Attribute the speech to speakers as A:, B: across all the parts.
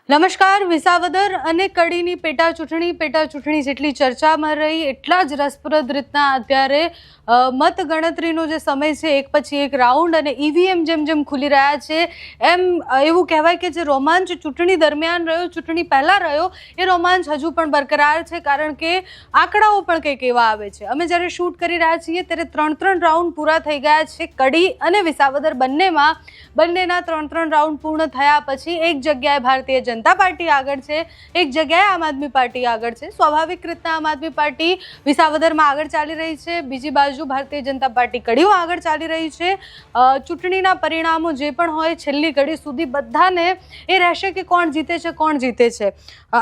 A: નમસ્કાર. વિસાવદર અને કડીની પેટા ચૂંટણી જેટલી ચર્ચામાં રહી એટલા જ રસપ્રદ રીતના અત્યારે મતગણતરીનો જે સમય છે એક પછી એક રાઉન્ડ અને ઈવીએમ જેમ જેમ ખુલી રહ્યા છે એમ એવું કહેવાય કે જે રોમાંચ ચૂંટણી દરમિયાન રહ્યો, ચૂંટણી પહેલાં રહ્યો, એ રોમાંચ હજુ પણ બરકરાર છે. કારણ કે આંકડાઓ પણ કંઈક એવા આવે છે. અમે જ્યારે શૂટ કરી રહ્યા છીએ ત્યારે ત્રણ રાઉન્ડ પૂરા થઈ ગયા છે. કડી અને વિસાવદર બંનેના ત્રણ રાઉન્ડ પૂર્ણ થયા પછી એક જગ્યાએ ભારતીય જનતા પાર્ટી આગળ છે, એક જગ્યાએ આમ આદમી પાર્ટી આગળ છે. સ્વાભાવિક રીતના આમ આદમી પાર્ટી વિસાવદરમાં આગળ ચાલી રહી છે, બીજી બાજુ ભારતીય જનતા પાર્ટી કડીમાં આગળ ચાલી રહી છે. ચૂંટણીના પરિણામો જે પણ હોય છેલ્લી ઘડી સુધી બધાને એ રહેશે કે કોણ જીતે છે.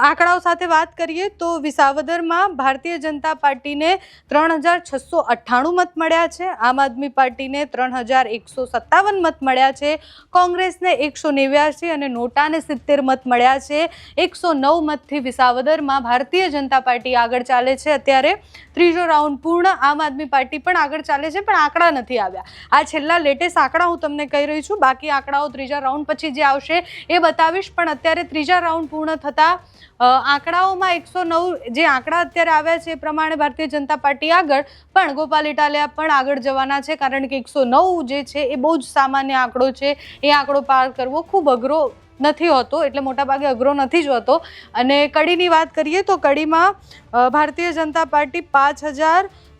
A: આંકડાઓ સાથે વાત કરીએ તો વિસાવદરમાં ભારતીય જનતા પાર્ટીને 3698 મત મળ્યા છે, આમ આદમી પાર્ટીને 3157 મત મળ્યા છે, કોંગ્રેસને 189 અને નોટાને 70 મત મળ્યા છે. 109 મતથી વિસાવદરમાં ભારતીય જનતા પાર્ટી આગળ ચાલે છે. અત્યારે ત્રીજો રાઉન્ડ પૂર્ણ, આમ આદમી પાર્ટી પણ આગળ ચાલે છે, પણ આંકડા નથી આવ્યા. આ છેલ્લા લેટેસ્ટ આંકડા હું તમને કહી રહી છું. બાકી આંકડાઓ ત્રીજા રાઉન્ડ પછી જે આવશે એ બતાવીશ. પણ અત્યારે ત્રીજા રાઉન્ડ પૂર્ણ થતા આંકડાઓમાં 109 જે આંકડા અત્યારે આવ્યા છે એ પ્રમાણે ભારતીય જનતા પાર્ટી આગળ, પણ ગોપાલ ઇટાલિયા પણ આગળ જવાના છે. કારણ કે 109 જે છે એ બહુ જ સામાન્ય આંકડો છે. એ આંકડો પાર કરવો ખૂબ અઘરો નથી હોતો, એટલે મોટાભાગે અઘરો નથી જ હોતો. અને કડીની વાત કરીએ તો કડીમાં ભારતીય જનતા પાર્ટી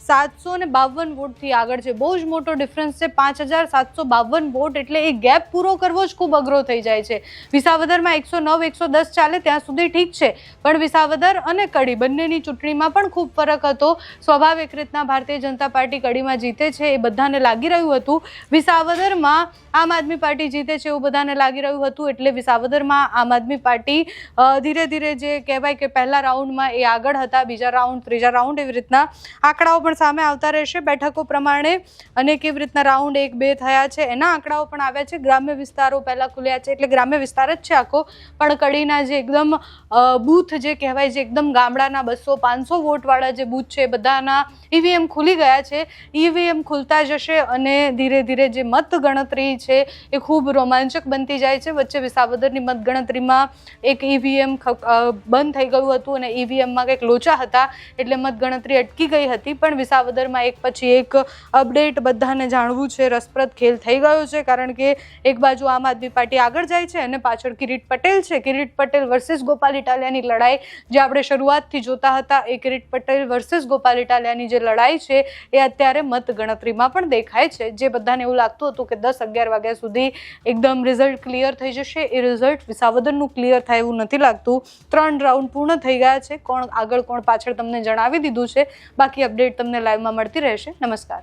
A: 5752 વોટથી આગળ છે. બહુ જ મોટો ડિફરન્સ છે, 5752 વોટ. એટલે એ ગેપ પૂરો કરવો જ ખૂબ અઘરો થઈ જાય છે. વિસાવદરમાં 109 110 ચાલે ત્યાં સુધી ઠીક છે, પણ વિસાવદર અને કડી બંનેની ચૂંટણીમાં પણ ખૂબ ફરક હતો. સ્વાભાવિક રીતના ભારતીય જનતા પાર્ટી કડીમાં જીતે છે એ બધાને લાગી રહ્યું હતું. વિસાવદરમાં આમ આદમી પાર્ટી જીતે છે એવું બધાને લાગી રહ્યું હતું. એટલે વિસાવદરમાં આમ આદમી પાર્ટી ધીરે ધીરે જે કહેવાય કે પહેલા રાઉન્ડમાં એ આગળ હતા, બીજા રાઉન્ડ, ત્રીજા રાઉન્ડ, એવી રીતના આંકડાઓ પણ સામે આવતા રહેશે બેઠકો પ્રમાણે. અને કેવી રીતના રાઉન્ડ 1, 2 થયા છે એના આંકડાઓ પણ આવ્યા છે. ગ્રામ્ય વિસ્તારો પહેલા ખુલ્યા છે, એટલે ગ્રામ્ય વિસ્તાર જ છે આખો. પણ કડીના જે એકદમ બૂથ જે કહેવાય છે એકદમ ગામડાના 200-500 વોટવાળા જે બૂથ છે બધાના ઈવીએમ ખુલી ગયા છે. ઈવીએમ ખુલતા જશે અને ધીરે ધીરે જે મતગણતરી છે એ ખૂબ રોમાંચક બનતી જાય છે. વચ્ચે વિસાવદરની મતગણતરીમાં એક ઈવીએમ બંધ થઈ ગયું હતું અને ઈવીએમમાં કંઈક લોચા હતા, એટલે મતગણતરી અટકી ગઈ હતી. પણ વિસાવદરમાં એક પછી એક અપડેટ બધાને જાણવું છે. રસપ્રદ ખેલ થઈ ગયો છે, કારણ કે એક બાજુ આમ આદમી પાર્ટી આગળ જાય છે અને પાછળ કિરીટ પટેલ છે. કિરીટ પટેલ વર્સિસ ગોપાલ ઇટાલિયાની લડાઈ જે આપણે શરૂઆતથી જોતા હતા, એ કિરીટ પટેલ વર્સિસ ગોપાલ ઇટાલિયાની જે લડાઈ છે એ અત્યારે મતગણતરીમાં પણ દેખાય છે. જે બધાને એવું લાગતું હતું કે 10-11 વાગ્યા સુધી એકદમ રિઝલ્ટ ક્લિયર થઈ જશે, એ રિઝલ્ટ વિસાવદરનું ક્લિયર થાય એવું નથી લાગતું. 3 રાઉન્ડ પૂર્ણ થઈ ગયા છે. કોણ આગળ કોણ પાછળ તમને જણાવી દીધું છે. બાકી અપડેટ તમને લાઈવમાં મળતી રહેશે. નમસ્કાર.